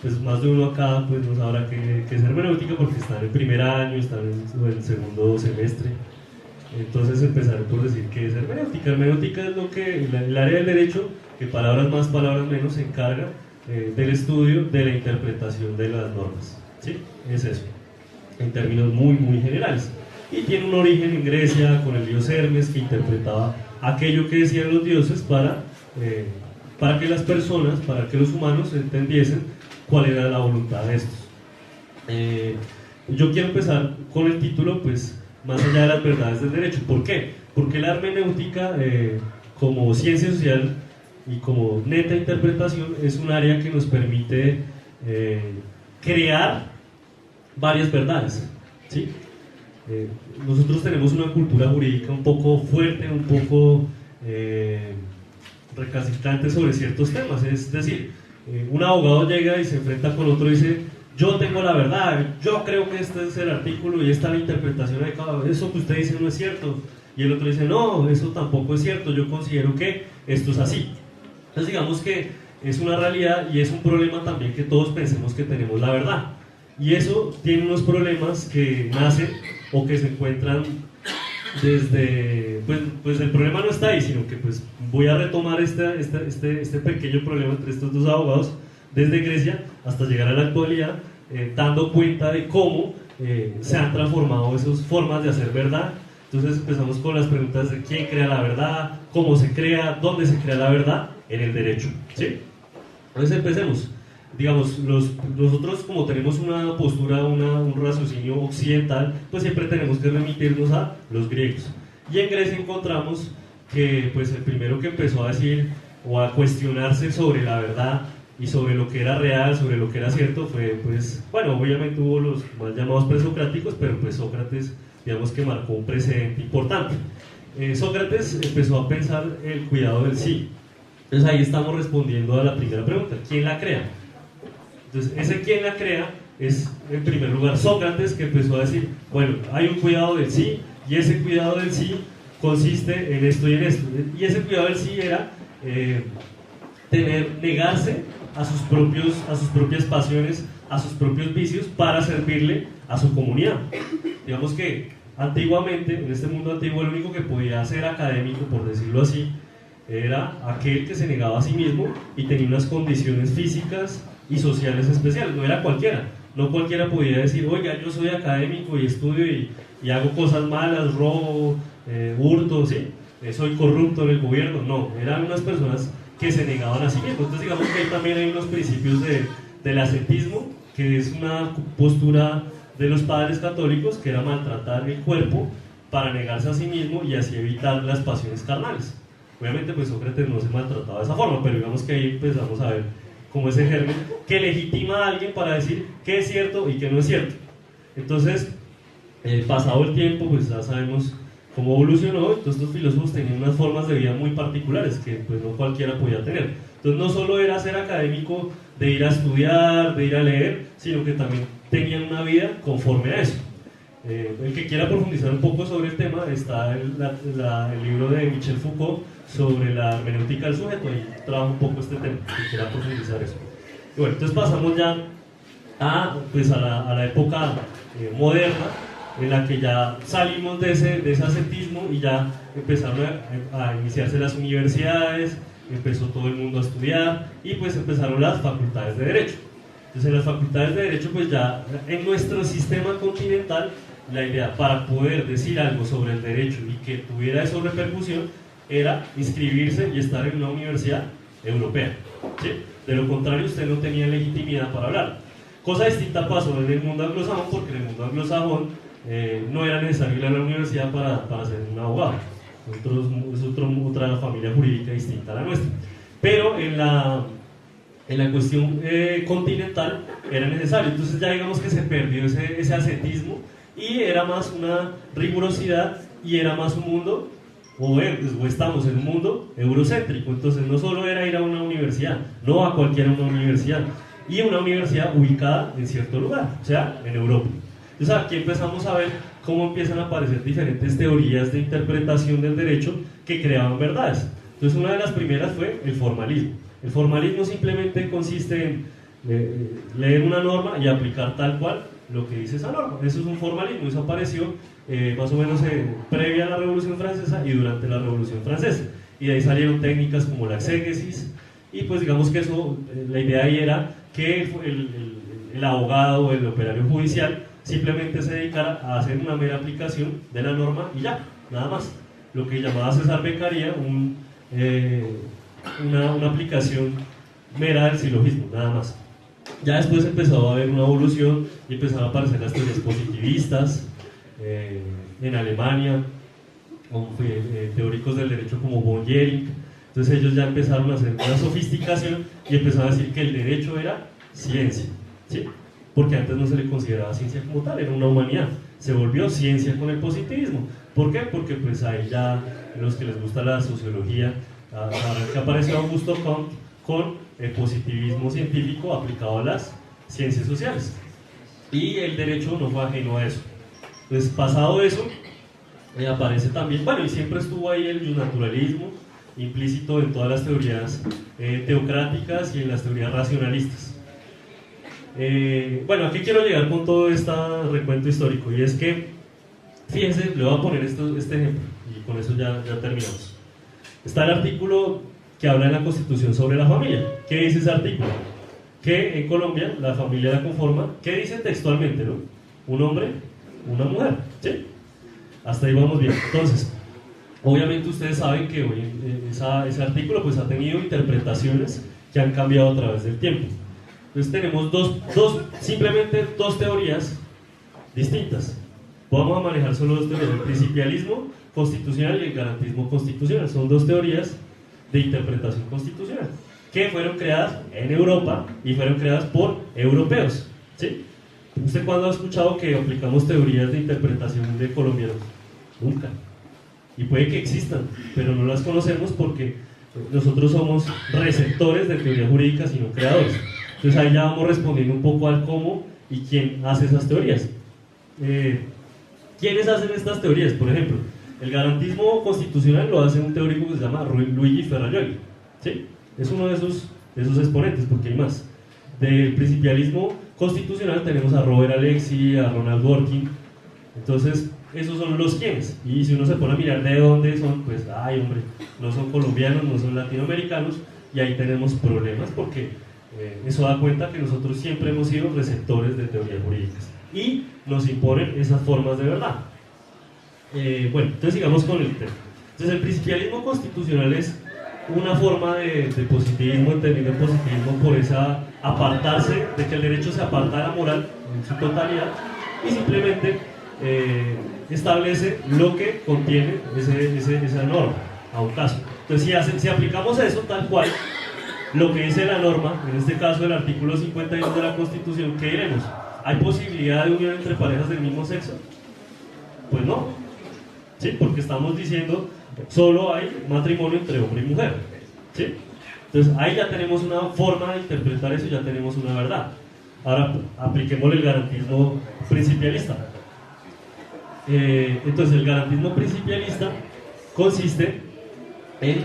pues más de uno acá pues no sabrá qué es hermenéutica, porque están en primer año, están en el segundo semestre. Entonces empezaré por decir qué es hermenéutica. Hermenéutica es lo que el área del derecho, que palabras más, palabras menos, se encarga del estudio de la interpretación de las normas. ¿Sí? Es eso, en términos muy, muy generales. Y tiene un origen en Grecia con el dios Hermes, que interpretaba aquello que decían los dioses para que las personas, para que los humanos entendiesen cuál era la voluntad de estos. Yo quiero empezar con el título, pues, más allá de las verdades del derecho. ¿Por qué? ¿Por qué la hermenéutica como ciencia social y como neta interpretación es un área que nos permite crear varias verdades? ¿Sí? Nosotros tenemos una cultura jurídica un poco fuerte, un poco recalcitrante sobre ciertos temas. Es decir, un abogado llega y se enfrenta con otro y dice: yo tengo la verdad, yo creo que este es el artículo y esta es la interpretación adecuada, eso que usted dice no es cierto. Y el otro dice: no, eso tampoco es cierto, yo considero que esto es así. Entonces digamos que es una realidad y es un problema también que todos pensemos que tenemos la verdad. Y eso tiene unos problemas que nacen o que se encuentran desde... Pues el problema no está ahí, sino que pues voy a retomar este pequeño problema entre estos dos abogados desde Grecia hasta llegar a la actualidad, dando cuenta de cómo se han transformado esas formas de hacer verdad. Entonces empezamos con las preguntas de quién crea la verdad, cómo se crea, dónde se crea la verdad en el derecho, ¿sí? Entonces empecemos. Digamos, nosotros como tenemos una postura, un raciocinio occidental, pues siempre tenemos que remitirnos a los griegos. Y en Grecia encontramos que pues el primero que empezó a decir o a cuestionarse sobre la verdad y sobre lo que era real, sobre lo que era cierto, fue pues, bueno, obviamente hubo los mal llamados presocráticos, pero pues Sócrates, digamos que marcó un precedente importante. Sócrates empezó a pensar el cuidado del sí. Entonces ahí estamos respondiendo a la primera pregunta: ¿quién la crea? Entonces ese quien la crea es en primer lugar Sócrates, que empezó a decir: bueno, hay un cuidado del sí, y ese cuidado del sí consiste en esto y en esto. Y ese cuidado del sí era negarse a sus propias pasiones, a sus propios vicios, para servirle a su comunidad. Digamos que antiguamente, en este mundo antiguo, el único que podía ser académico, por decirlo así, era aquel que se negaba a sí mismo y tenía unas condiciones físicas y sociales especiales. No era cualquiera. No cualquiera podía decir: oiga, yo soy académico y estudio y hago cosas malas, robo, hurto, ¿sí? Soy corrupto en el gobierno. No, eran unas personas que se negaban a sí mismos. Entonces digamos que ahí también hay unos principios del ascetismo, que es una postura de los padres católicos, que era maltratar el cuerpo para negarse a sí mismo y así evitar las pasiones carnales. Obviamente pues Sócrates no se maltrataba de esa forma, pero digamos que ahí empezamos a ver como ese germen que legitima a alguien para decir qué es cierto y qué no es cierto. Entonces, pasado el tiempo, pues ya sabemos cómo evolucionó. Entonces los filósofos tenían unas formas de vida muy particulares que pues no cualquiera podía tener. Entonces no solo era ser académico de ir a estudiar, de ir a leer, sino que también tenían una vida conforme a eso. El que quiera profundizar un poco sobre el tema, está el libro de Michel Foucault sobre la hermenéutica del sujeto, ahí trabaja un poco este tema, que quiera profundizar eso. Y bueno, entonces pasamos ya a la época moderna, en la que ya salimos de ese ascetismo y ya empezaron a iniciarse las universidades, empezó todo el mundo a estudiar y pues empezaron las facultades de Derecho. Entonces en las facultades de Derecho, pues ya en nuestro sistema continental, la idea para poder decir algo sobre el derecho y que tuviera eso repercusión era inscribirse y estar en una universidad europea, ¿sí? De lo contrario usted no tenía legitimidad para hablar. Cosa distinta pasó en el mundo anglosajón, porque en el mundo anglosajón no era necesario ir a la universidad para ser un abogado. Es otra familia jurídica distinta a la nuestra. Pero en la cuestión continental era necesario. Entonces ya digamos que se perdió ese ascetismo y era más una rigurosidad y era más un mundo, o estamos en un mundo eurocéntrico. Entonces no solo era ir a una universidad, no a cualquiera una universidad, y una universidad ubicada en cierto lugar, o sea, en Europa. Entonces aquí empezamos a ver cómo empiezan a aparecer diferentes teorías de interpretación del derecho que creaban verdades. Entonces una de las primeras fue el formalismo. El formalismo simplemente consiste en leer una norma y aplicar tal cual lo que dice esa norma. Eso es un formalismo. Eso apareció más o menos previa a la Revolución Francesa y durante la Revolución Francesa. Y de ahí salieron técnicas como la exégesis. Y pues digamos que eso, la idea ahí era que el abogado o el operario judicial simplemente se dedicara a hacer una mera aplicación de la norma y ya, nada más. Lo que llamaba César Beccaria una aplicación mera del silogismo, nada más. Ya después empezó a haber una evolución y empezaron a aparecer las teorías positivistas en Alemania, teóricos del derecho como von Jering. Entonces ellos ya empezaron a hacer una sofisticación y empezaron a decir que el derecho era ciencia, ¿sí? Porque antes no se le consideraba ciencia como tal, era una humanidad. Se volvió ciencia con el positivismo. ¿Por qué? Porque pues ahí ya los que les gusta la sociología sabrán que apareció Augusto Comte con el positivismo científico aplicado a las ciencias sociales. Y el derecho no fue ajeno a eso. Entonces, pasado eso, aparece también, bueno, y siempre estuvo ahí el naturalismo implícito en todas las teorías teocráticas y en las teorías racionalistas. Bueno, aquí quiero llegar con todo este recuento histórico, y es que, fíjense, le voy a poner este ejemplo, y con eso ya terminamos. Está el artículo que habla en la Constitución sobre la familia. ¿Qué dice ese artículo? Que en Colombia la familia la conforma, ¿qué dice textualmente, no? Un hombre, una mujer, ¿sí? Hasta ahí vamos bien. Entonces, obviamente ustedes saben que hoy ese artículo pues ha tenido interpretaciones que han cambiado a través del tiempo. Entonces tenemos simplemente dos teorías distintas. Vamos a manejar solo dos teorías: el principialismo constitucional y el garantismo constitucional. Son dos teorías de interpretación constitucional que fueron creadas en Europa y fueron creadas por europeos, ¿sí? ¿Usted cuándo ha escuchado que aplicamos teorías de interpretación de colombianos? Nunca. Y puede que existan, pero no las conocemos porque nosotros somos receptores de teorías jurídicas y no creadores. Entonces ahí ya vamos respondiendo un poco al cómo y quién hace esas teorías. ¿Quiénes hacen estas teorías? Por ejemplo, el garantismo constitucional lo hace un teórico que se llama Luigi Ferrajoli, ¿sí? Es uno de esos exponentes, porque hay más. Del principialismo constitucional tenemos a Robert Alexi, a Ronald Dworkin. Entonces, esos son los quienes. Y si uno se pone a mirar de dónde son, pues, ay, hombre, no son colombianos, no son latinoamericanos, y ahí tenemos problemas porque eso da cuenta que nosotros siempre hemos sido receptores de teorías jurídicas y nos imponen esas formas de verdad. Bueno, entonces sigamos con el tema. Entonces, el principialismo constitucional es una forma de positivismo, entendiendo el positivismo por esa apartarse, de que el derecho se aparta de la moral en su totalidad y simplemente establece lo que contiene esa norma a un caso. Entonces, si aplicamos eso tal cual, lo que dice la norma, en este caso el artículo 51 de la Constitución, ¿qué diremos? ¿Hay posibilidad de unión entre parejas del mismo sexo? Pues no, ¿sí? Porque estamos diciendo solo hay matrimonio entre hombre y mujer, ¿sí? Entonces ahí ya tenemos una forma de interpretar eso, ya tenemos una verdad. Ahora apliquemos el garantismo principialista. Entonces el garantismo principialista consiste en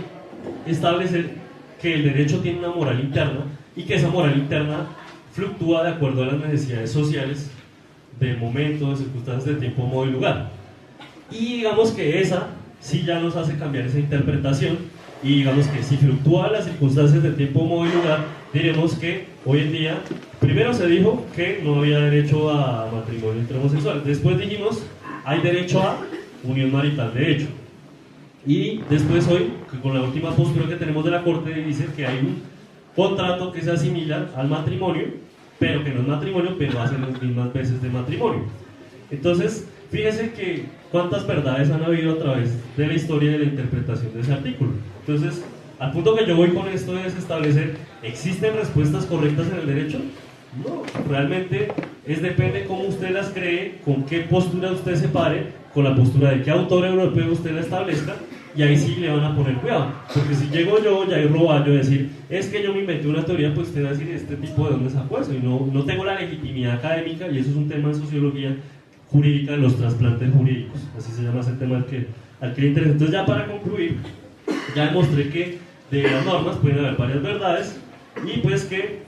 establecer que el derecho tiene una moral interna y que esa moral interna fluctúa de acuerdo a las necesidades sociales del momento, de circunstancias, de tiempo, modo y lugar. Y digamos que esa sí ya nos hace cambiar esa interpretación, y digamos que si fluctúa las circunstancias de tiempo, modo y lugar, diremos que hoy en día, primero se dijo que no había derecho a matrimonio entre homosexuales, después dijimos hay derecho a unión marital de hecho, y después hoy, con la última postura que tenemos de la Corte, dice que hay un contrato que se asimila al matrimonio, pero que no es matrimonio, pero hace las mismas veces de matrimonio. Entonces, fíjense que cuántas verdades han habido a través de la historia y de la interpretación de ese artículo. Entonces, al punto que yo voy con esto es establecer, ¿existen respuestas correctas en el derecho? No, realmente depende cómo usted las cree, con qué postura usted se pare, con la postura de qué autor europeo usted la establezca, y ahí sí le van a poner cuidado, porque si llego yo, Jair Roballo, a decir, es que yo me inventé una teoría, pues usted va a decir, este tipo de dónde sacó eso, y no tengo la legitimidad académica, y eso es un tema de sociología jurídica de los trasplantes jurídicos, así se llama ese tema al que le interesa. Entonces, ya para concluir, ya demostré que de las normas pueden haber varias verdades, y pues que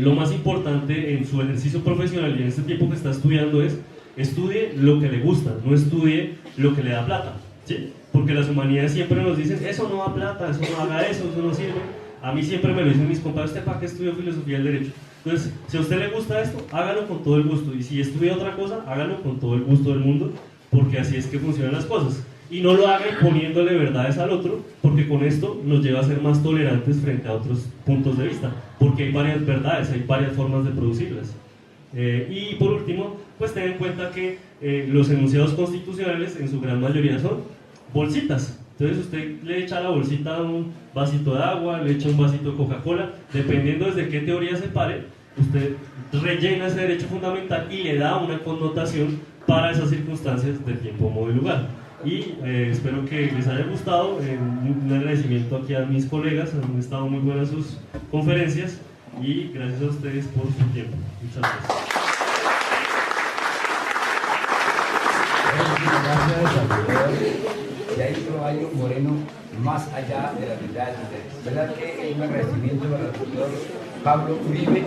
lo más importante en su ejercicio profesional y en este tiempo que está estudiando es estudie lo que le gusta, no estudie lo que le da plata, ¿sí? Porque las humanidades siempre nos dicen, eso no da plata, eso no haga eso no sirve. A mí siempre me lo dicen mis compadres, ¿usted para qué estudió filosofía del derecho? Entonces, si a usted le gusta esto, hágalo con todo el gusto, y si estudia otra cosa, hágalo con todo el gusto del mundo, porque así es que funcionan las cosas. Y no lo haga imponiéndole verdades al otro, porque con esto nos lleva a ser más tolerantes frente a otros puntos de vista, porque hay varias verdades, hay varias formas de producirlas. Y por último, pues ten en cuenta que los enunciados constitucionales en su gran mayoría son bolsitas. Entonces usted le echa a la bolsita un vasito de agua, le echa un vasito de Coca-Cola, dependiendo desde qué teoría se pare, usted rellena ese derecho fundamental y le da una connotación para esas circunstancias del tiempo, modo y lugar. Y espero que les haya gustado. Un agradecimiento aquí a mis colegas, han estado muy buenas sus conferencias y gracias a ustedes por su tiempo. Muchas gracias. Gracias al doctor Yair Roballo Moreno, más allá de las verdades de ustedes. ¿Verdad que un agradecimiento para el doctor Pablo Uribe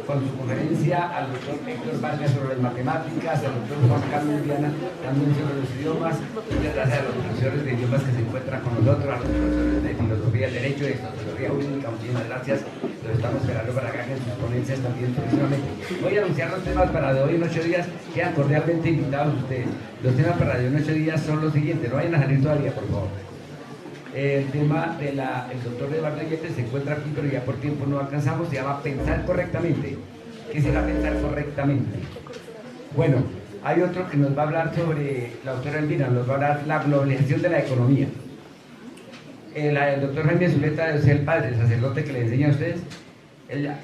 con su conferencia, al doctor Héctor Vargas sobre las matemáticas, al doctor Juan Carlos Viana también sobre los idiomas, muchas gracias a los profesores de idiomas que se encuentran con nosotros, a los profesores de filosofía del derecho, de sociología jurídica, muchísimas gracias, los estamos esperando para que hagan sus ponencias también próximamente. Voy a anunciar los temas para de hoy en 8 días, quedan cordialmente invitados ustedes. Los temas para de hoy en 8 días son los siguientes, no vayan a salir todavía, por favor. El tema del doctor Eduardo Yepes se encuentra aquí, pero ya por tiempo no alcanzamos, se llama Pensar Correctamente. ¿Qué será pensar correctamente? Bueno, hay otro que nos va a hablar sobre, la doctora Elvira, nos va a hablar la globalización de la economía. El doctor Jaime Zuleta es el padre, el sacerdote que le enseña a ustedes,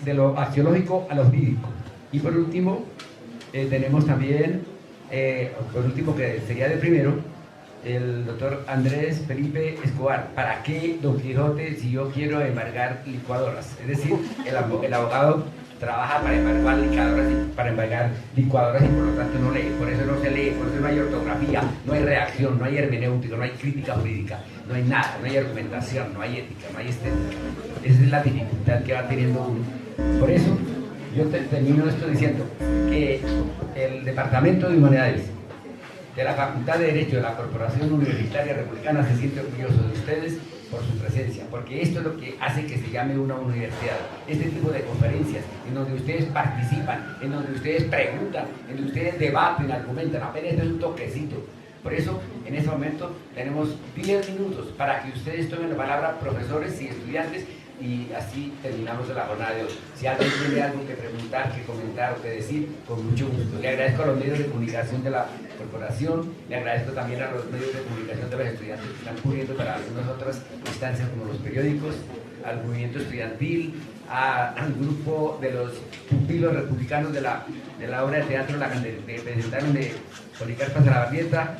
de lo axiológico a lo jurídico. Y por último, tenemos también, por último que sería de primero, el doctor Andrés Felipe Escobar. ¿Para qué, don Quijote, si yo quiero embargar licuadoras? Es decir, el abogado trabaja para embargar licuadoras y por lo tanto no lee, por eso no se lee, por eso no hay ortografía, no hay reacción, no hay hermenéutica, no hay crítica jurídica, no hay nada, no hay argumentación, no hay ética, no hay estética. Esa es la dificultad que va teniendo uno. Por eso yo termino esto diciendo que el Departamento de Humanidades de la Facultad de Derecho de la Corporación Universitaria Republicana se siente orgulloso de ustedes por su presencia, porque esto es lo que hace que se llame una universidad. Este tipo de conferencias en donde ustedes participan, en donde ustedes preguntan, en donde ustedes debaten, argumentan, apenas es un toquecito. Por eso, en este momento, tenemos 10 minutos para que ustedes tomen la palabra, profesores y estudiantes, y así terminamos la jornada de hoy. Si alguien tiene algo que preguntar, que comentar o que decir, con mucho gusto. Le agradezco a los medios de comunicación de la corporación, le agradezco también a los medios de comunicación de los estudiantes que están cubriendo para algunas otras instancias como los periódicos, al movimiento estudiantil, al grupo de los pupilos republicanos de la obra de teatro que presentaron de Policarpa Salabarrieta,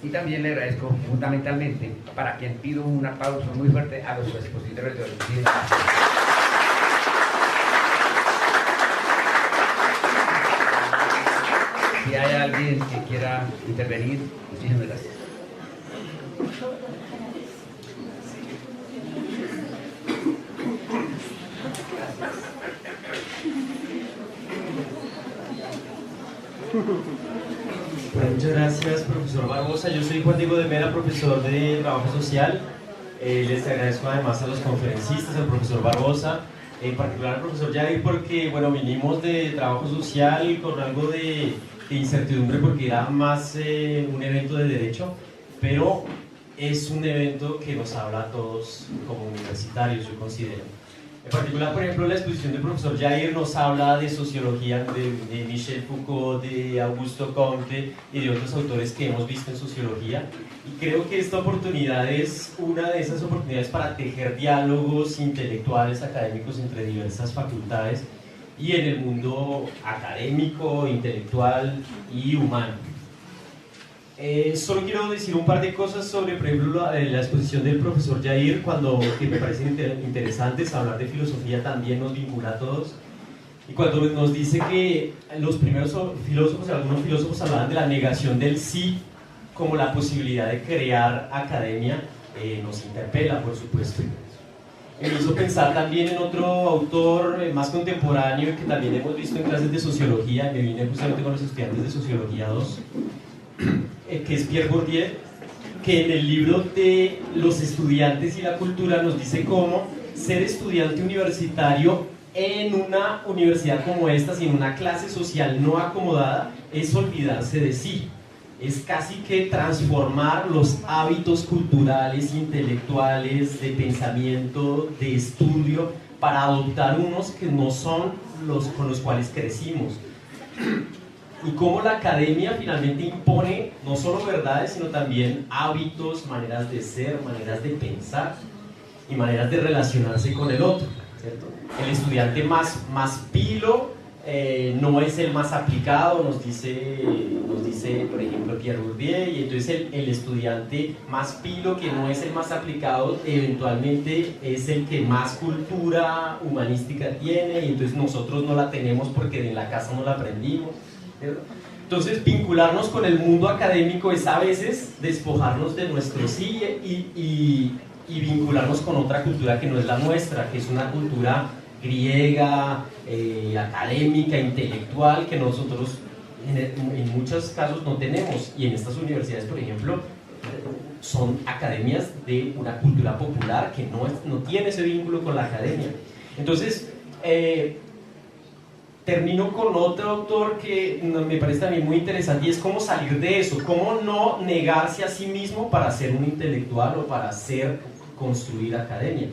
y también le agradezco fundamentalmente, para quien pido un aplauso muy fuerte, a los expositores de hoy. Si hay alguien que quiera intervenir, muchísimas gracias. Bueno, muchas gracias, profesor Barbosa. Yo soy Juan Diego de Mera, profesor de Trabajo Social. Les agradezco además a los conferencistas, al profesor Barbosa, en particular al profesor Yair, porque bueno, vinimos de Trabajo Social con algo de incertidumbre porque era más un evento de derecho, pero es un evento que nos habla a todos como universitarios, yo considero. En particular, por ejemplo, la exposición del profesor Yair nos habla de sociología de Michel Foucault, de Augusto Comte y de otros autores que hemos visto en sociología. Y creo que esta oportunidad es una de esas oportunidades para tejer diálogos intelectuales, académicos entre diversas facultades y en el mundo académico, intelectual y humano. Solo quiero decir un par de cosas sobre, por ejemplo, la exposición del profesor Yair, que me parecen interesantes. Hablar de filosofía también nos vincula a todos. Y cuando nos dice que los primeros filósofos, algunos filósofos hablaban de la negación del sí como la posibilidad de crear academia, nos interpela, por supuesto. Me hizo pensar también en otro autor más contemporáneo que también hemos visto en clases de sociología. Me vine justamente con los estudiantes de Sociología 2, que es Pierre Bourdieu, que en el libro de Los estudiantes y la cultura nos dice cómo ser estudiante universitario en una universidad como esta, sin una clase social no acomodada, es olvidarse de sí. Es casi que transformar los hábitos culturales, intelectuales, de pensamiento, de estudio, para adoptar unos que no son los con los cuales crecimos. Y cómo la academia finalmente impone no solo verdades, sino también hábitos, maneras de ser, maneras de pensar y maneras de relacionarse con el otro, ¿cierto? El estudiante más pilo no es el más aplicado, nos dice por ejemplo Pierre Bourdieu, y entonces el estudiante más pilo, que no es el más aplicado, eventualmente es el que más cultura humanística tiene, y entonces nosotros no la tenemos porque en la casa no la aprendimos, ¿cierto? Entonces vincularnos con el mundo académico es a veces despojarnos de nuestro sí y vincularnos con otra cultura que no es la nuestra, que es una cultura griega, académica, intelectual, que nosotros en muchos casos no tenemos. Y en estas universidades, por ejemplo, son academias de una cultura popular que no tiene ese vínculo con la academia. Entonces, termino con otro autor que me parece también muy interesante, y es cómo salir de eso, cómo no negarse a sí mismo para ser un intelectual o para construir academia.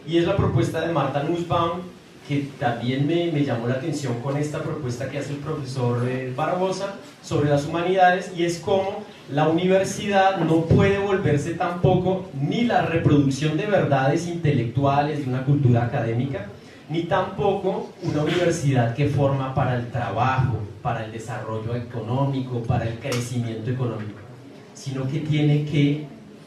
Y es la propuesta de Martha Nussbaum, que también me llamó la atención con esta propuesta que hace el profesor Barbosa sobre las humanidades, y es cómo la universidad no puede volverse tampoco ni la reproducción de verdades intelectuales de una cultura académica, ni tampoco una universidad que forma para el trabajo, para el desarrollo económico, para el crecimiento económico, sino que tiene que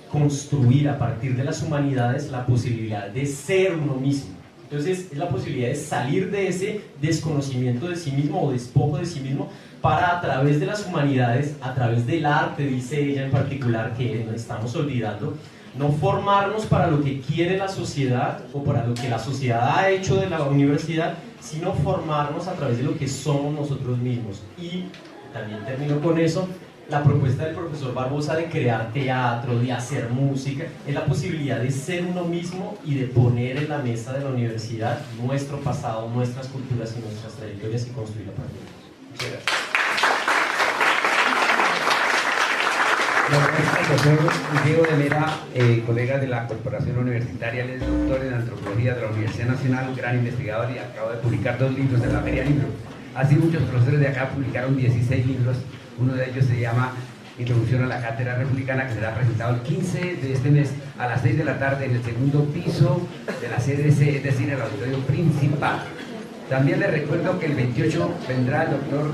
construir a partir de las humanidades la posibilidad de ser uno mismo. Entonces es la posibilidad de salir de ese desconocimiento de sí mismo o despojo de sí mismo para, a través de las humanidades, a través del arte, dice ella en particular, que estamos olvidando, no formarnos para lo que quiere la sociedad o para lo que la sociedad ha hecho de la universidad, sino formarnos a través de lo que somos nosotros mismos. Y también termino con eso, la propuesta del profesor Barbosa de crear teatro, de hacer música, es la posibilidad de ser uno mismo y de poner en la mesa de la universidad nuestro pasado, nuestras culturas y nuestras trayectorias y construir a partir de eso. Muchas gracias. El profesor Diego de Mera, colega de la Corporación Universitaria, él es doctor en Antropología de la Universidad Nacional, un gran investigador, y acaba de publicar 2 libros en la Feria Libro. Así muchos profesores de acá publicaron 16 libros. Uno de ellos se llama Introducción a la Cátedra Republicana, que será presentado el 15 de este mes a las 6 de la tarde en el segundo piso de la CDC, es decir, el auditorio principal. También les recuerdo que el 28 vendrá el doctor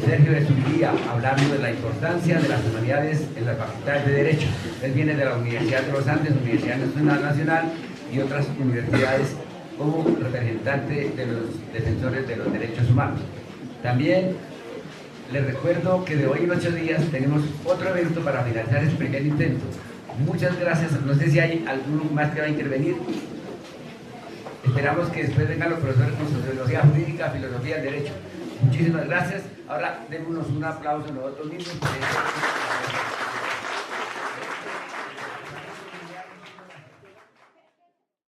Sergio de Zubilía, hablando de la importancia de las humanidades en las facultades de Derecho. Él viene de la Universidad de los Andes, Universidad Nacional y otras universidades como representante de los defensores de los derechos humanos. También les recuerdo que de hoy en 8 días tenemos otro evento para finalizar este primer intento. Muchas gracias. No sé si hay alguno más que va a intervenir. Esperamos que después vengan los profesores con sociología jurídica, filosofía del derecho. Muchísimas gracias. Ahora démonos un aplauso nosotros mismos.